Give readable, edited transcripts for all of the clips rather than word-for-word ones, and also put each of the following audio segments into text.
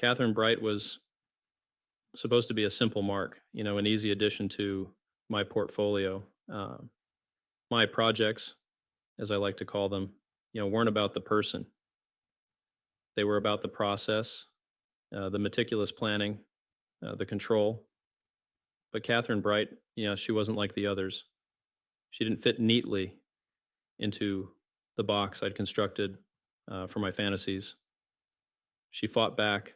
Kathryn Bright was supposed to be a simple mark, an easy addition to my portfolio. Uh, my projects, as I like to call them, weren't about the person. They were about the process, the meticulous planning, the control. But Kathryn Bright, she wasn't like the others. She didn't fit neatly into the box I'd constructed for my fantasies. She fought back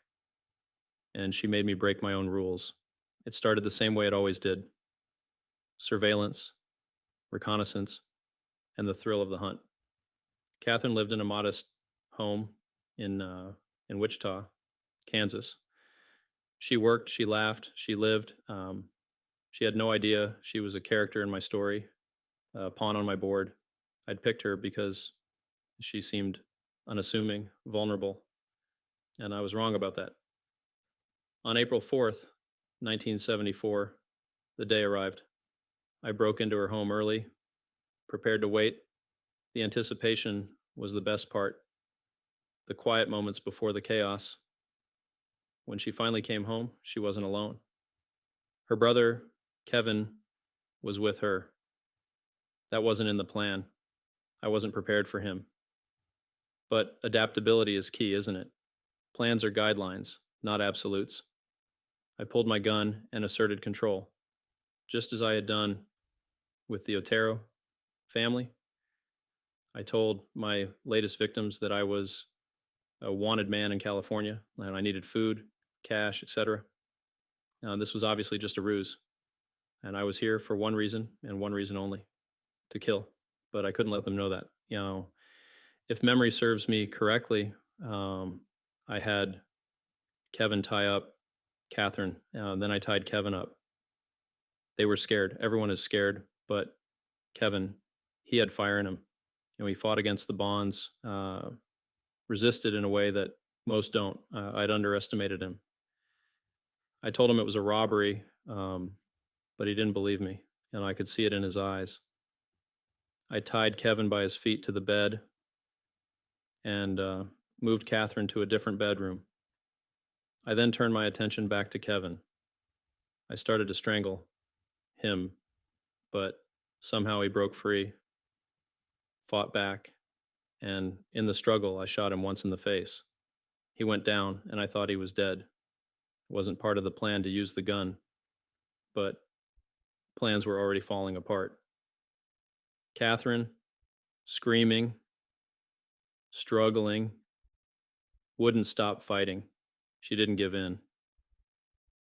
and she made me break my own rules. It started the same way it always did: surveillance, reconnaissance, and the thrill of the hunt. Kathryn lived in a modest home in Wichita, Kansas. She worked, she laughed, she lived. She had no idea she was a character in my story, a pawn on my board. I'd picked her because she seemed unassuming, vulnerable, and I was wrong about that. On April 4th, 1974, the day arrived. I broke into her home early, prepared to wait. The anticipation was the best part, the quiet moments before the chaos. When she finally came home, she wasn't alone. Her brother, Kevin, was with her. That wasn't in the plan. I wasn't prepared for him. But adaptability is key, isn't it? Plans are guidelines, not absolutes. I pulled my gun and asserted control, just as I had done with the Otero family. I told my latest victims that I was a wanted man in California and I needed food, cash, etc. This was obviously just a ruse. And I was here for one reason and one reason only: to kill. But I couldn't let them know that. If memory serves me correctly, I had Kevin tie up Kathryn. Then I tied Kevin up. They were scared. Everyone is scared, but Kevin, he had fire in him. He fought against the bonds, resisted in a way that most don't. I'd underestimated him. I told him it was a robbery, but he didn't believe me, and I could see it in his eyes. I tied Kevin by his feet to the bed and moved Kathryn to a different bedroom. I then turned my attention back to Kevin. I started to strangle him, but somehow he broke free, fought back, and in the struggle, I shot him once in the face. He went down, and I thought he was dead. It wasn't part of the plan to use the gun, but plans were already falling apart. Kathryn, screaming, struggling, wouldn't stop fighting. She didn't give in.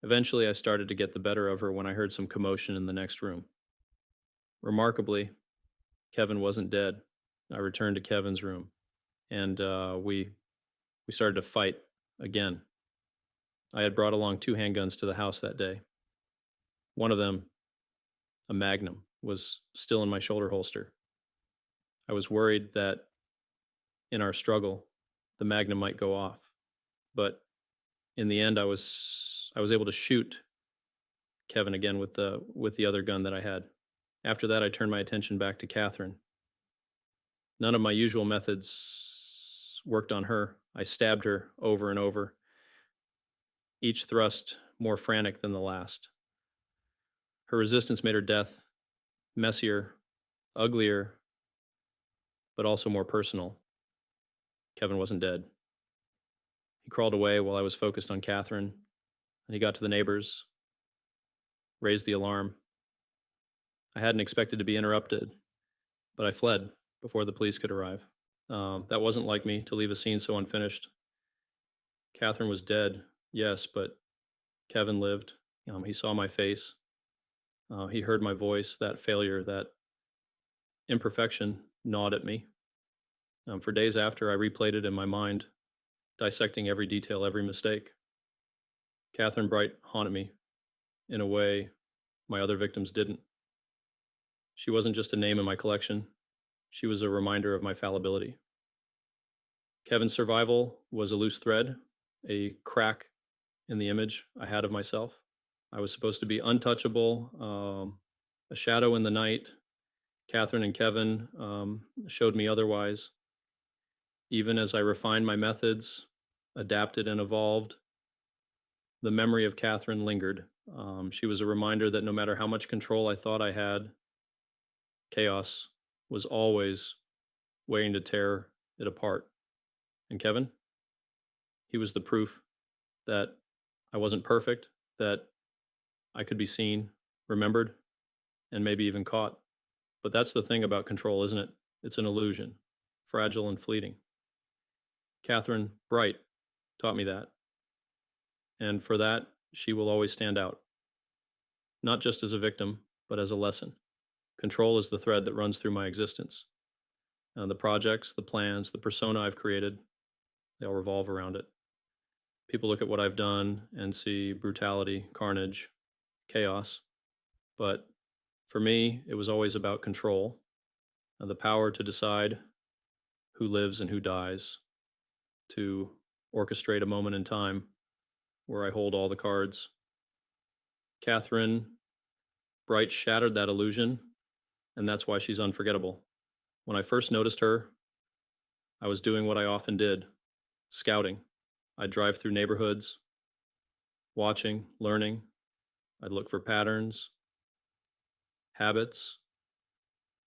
Eventually, I started to get the better of her when I heard some commotion in the next room. Remarkably, Kevin wasn't dead. I returned to Kevin's room, and we started to fight again. I had brought along 2 handguns to the house that day. One of them, a Magnum, was still in my shoulder holster. I was worried that in our struggle, the Magnum might go off, but in the end, I was able to shoot Kevin again with the other gun that I had. After that, I turned my attention back to Kathryn. None of my usual methods worked on her. I stabbed her over and over, each thrust more frantic than the last. Her resistance made her death messier, uglier, but also more personal. Kevin wasn't dead. He crawled away while I was focused on Kathryn, and he got to the neighbors, raised the alarm. I hadn't expected to be interrupted, but I fled before the police could arrive. That wasn't like me, to leave a scene so unfinished. Kathryn was dead, yes, but Kevin lived. He saw my face. He heard my voice. That failure, that imperfection gnawed at me. For days after, I replayed it in my mind, dissecting every detail, every mistake. Kathryn Bright haunted me in a way my other victims didn't. She wasn't just a name in my collection. She was a reminder of my fallibility. Kevin's survival was a loose thread, a crack in the image I had of myself. I was supposed to be untouchable, a shadow in the night. Kathryn and Kevin showed me otherwise. Even as I refined my methods, adapted and evolved, the memory of Kathryn lingered. She was a reminder that no matter how much control I thought I had, chaos was always waiting to tear it apart. And Kevin, he was the proof that I wasn't perfect, that I could be seen, remembered, and maybe even caught. But that's the thing about control, isn't it? It's an illusion, fragile and fleeting. Kathryn Bright taught me that. And for that, she will always stand out, not just as a victim, but as a lesson. Control is the thread that runs through my existence. The projects, the plans, the persona I've created, they all revolve around it. People look at what I've done and see brutality, carnage, chaos. But for me, it was always about control, the power to decide who lives and who dies, to orchestrate a moment in time where I hold all the cards. Kathryn Bright shattered that illusion, and that's why she's unforgettable. When I first noticed her, I was doing what I often did, scouting. I'd drive through neighborhoods, watching, learning. I'd look for patterns, habits,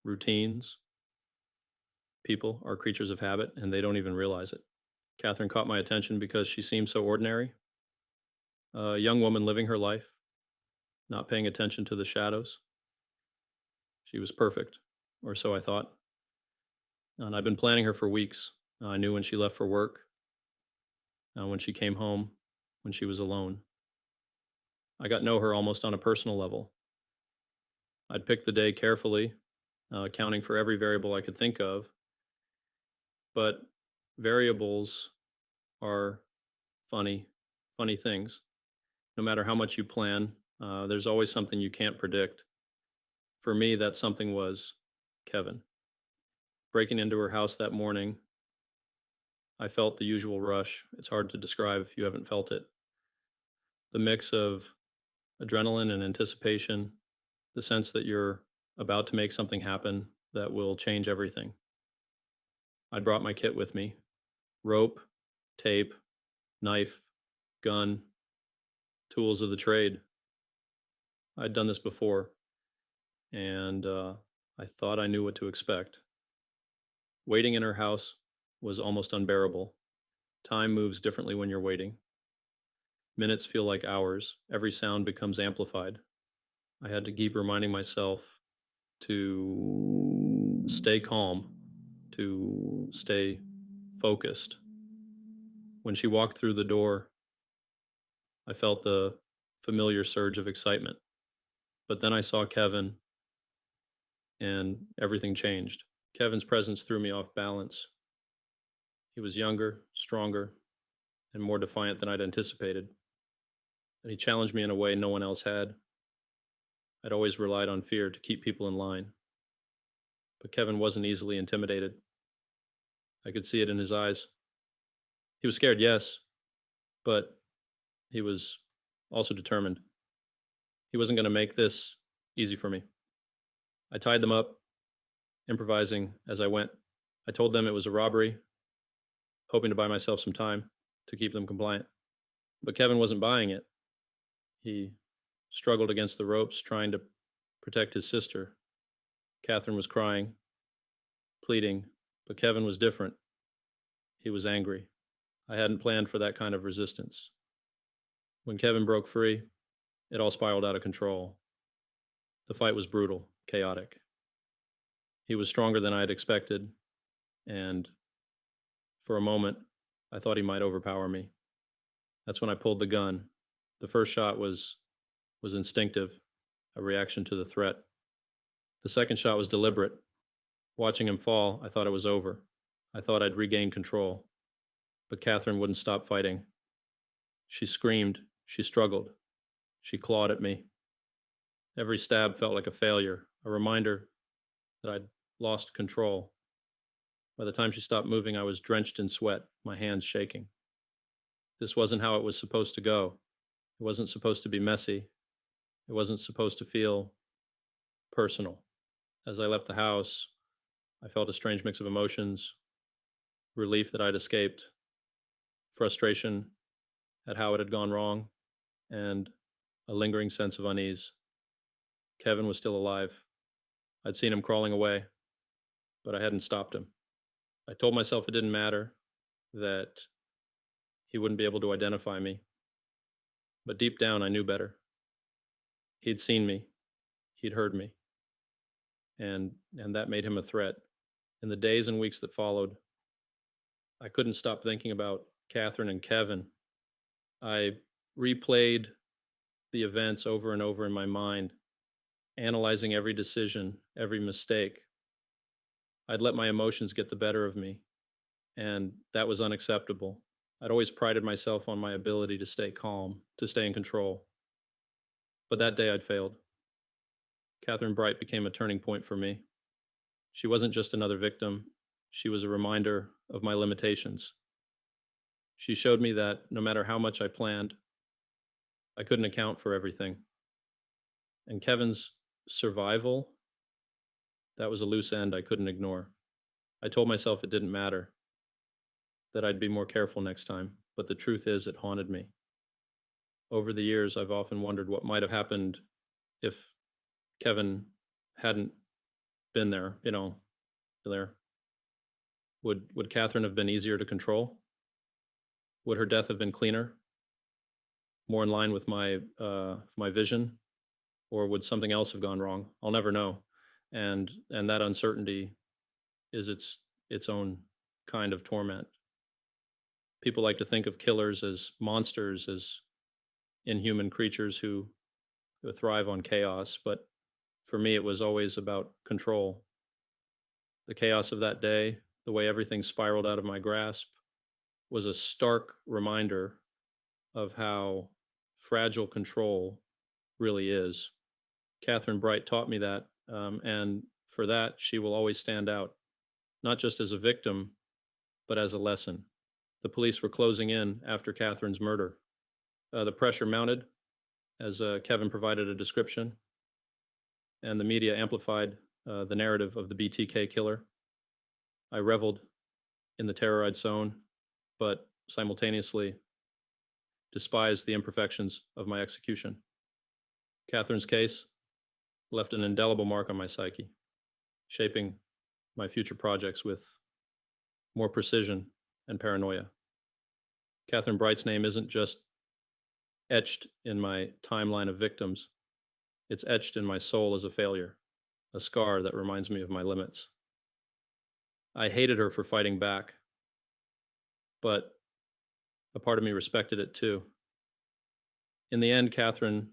routines. People are creatures of habit, and they don't even realize it. Kathryn caught my attention because she seemed so ordinary. A young woman living her life, not paying attention to the shadows. She was perfect, or so I thought. And I've been planning her for weeks. I knew when she left for work, when she came home, when she was alone. I got to know her almost on a personal level. I'd pick the day carefully, accounting for every variable I could think of. But variables are funny things. No matter how much you plan, there's always something you can't predict. For me, that something was Kevin. Breaking into her house that morning, I felt the usual rush. It's hard to describe if you haven't felt it. The mix of adrenaline and anticipation, the sense that you're about to make something happen that will change everything. I brought my kit with me: rope, tape, knife, gun, tools of the trade. I'd done this before, and I thought I knew what to expect. Waiting in her house was almost unbearable. Time moves differently when you're waiting. Minutes feel like hours. Every sound becomes amplified. I had to keep reminding myself to stay calm, to stay focused. When she walked through the door, I felt the familiar surge of excitement. But then I saw Kevin, and everything changed. Kevin's presence threw me off balance. He was younger, stronger, and more defiant than I'd anticipated. And he challenged me in a way no one else had. I'd always relied on fear to keep people in line. But Kevin wasn't easily intimidated. I could see it in his eyes. He was scared, yes, but he was also determined. He wasn't going to make this easy for me. I tied them up, improvising as I went. I told them it was a robbery, hoping to buy myself some time to keep them compliant. But Kevin wasn't buying it. He struggled against the ropes, trying to protect his sister. Kathryn was crying, pleading, but Kevin was different. He was angry. I hadn't planned for that kind of resistance. When Kevin broke free, it all spiraled out of control. The fight was brutal, chaotic. He was stronger than I had expected, and for a moment, I thought he might overpower me. That's when I pulled the gun. The first shot was instinctive, a reaction to the threat. The second shot was deliberate. Watching him fall, I thought it was over. I thought I'd regain control. But Kathryn wouldn't stop fighting. She screamed, she struggled, she clawed at me. Every stab felt like a failure, a reminder that I'd lost control. By the time she stopped moving, I was drenched in sweat, my hands shaking. This wasn't how it was supposed to go. It wasn't supposed to be messy. It wasn't supposed to feel personal. As I left the house, I felt a strange mix of emotions: relief that I'd escaped, frustration at how it had gone wrong, and a lingering sense of unease. Kevin was still alive. I'd seen him crawling away, but I hadn't stopped him. I told myself it didn't matter, that he wouldn't be able to identify me. But deep down, I knew better. He'd seen me. He'd heard me. And that made him a threat. In the days and weeks that followed, I couldn't stop thinking about Kathryn and Kevin. I replayed the events over and over in my mind, analyzing every decision, every mistake. I'd let my emotions get the better of me, and that was unacceptable. I'd always prided myself on my ability to stay calm, to stay in control. But that day I'd failed. Kathryn Bright became a turning point for me. She wasn't just another victim. She was a reminder of my limitations. She showed me that no matter how much I planned, I couldn't account for everything. And Kevin's survival, that was a loose end I couldn't ignore. I told myself it didn't matter, that I'd be more careful next time, but the truth is it haunted me. Over the years, I've often wondered what might have happened if Kevin hadn't been there, there. Would Kathryn have been easier to control? Would her death have been cleaner, more in line with my vision, or would something else have gone wrong? I'll never know, and that uncertainty is its own kind of torment. People like to think of killers as monsters, as inhuman creatures who thrive on chaos, but for me, it was always about control. The chaos of that day, the way everything spiraled out of my grasp, was a stark reminder of how fragile control really is. Kathryn Bright taught me that, and for that, she will always stand out, not just as a victim, but as a lesson. The police were closing in after Kathryn's murder. The pressure mounted as Kevin provided a description, and the media amplified the narrative of the BTK killer. I reveled in the terror I'd sown, but simultaneously despised the imperfections of my execution. Kathryn's case left an indelible mark on my psyche, shaping my future projects with more precision and paranoia. Kathryn Bright's name isn't just etched in my timeline of victims, it's etched in my soul as a failure, a scar that reminds me of my limits. I hated her for fighting back, but a part of me respected it too. In the end, Kathryn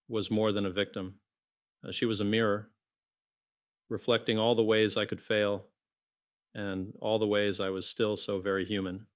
was more than a victim. She was a mirror, reflecting all the ways I could fail and all the ways I was still so very human.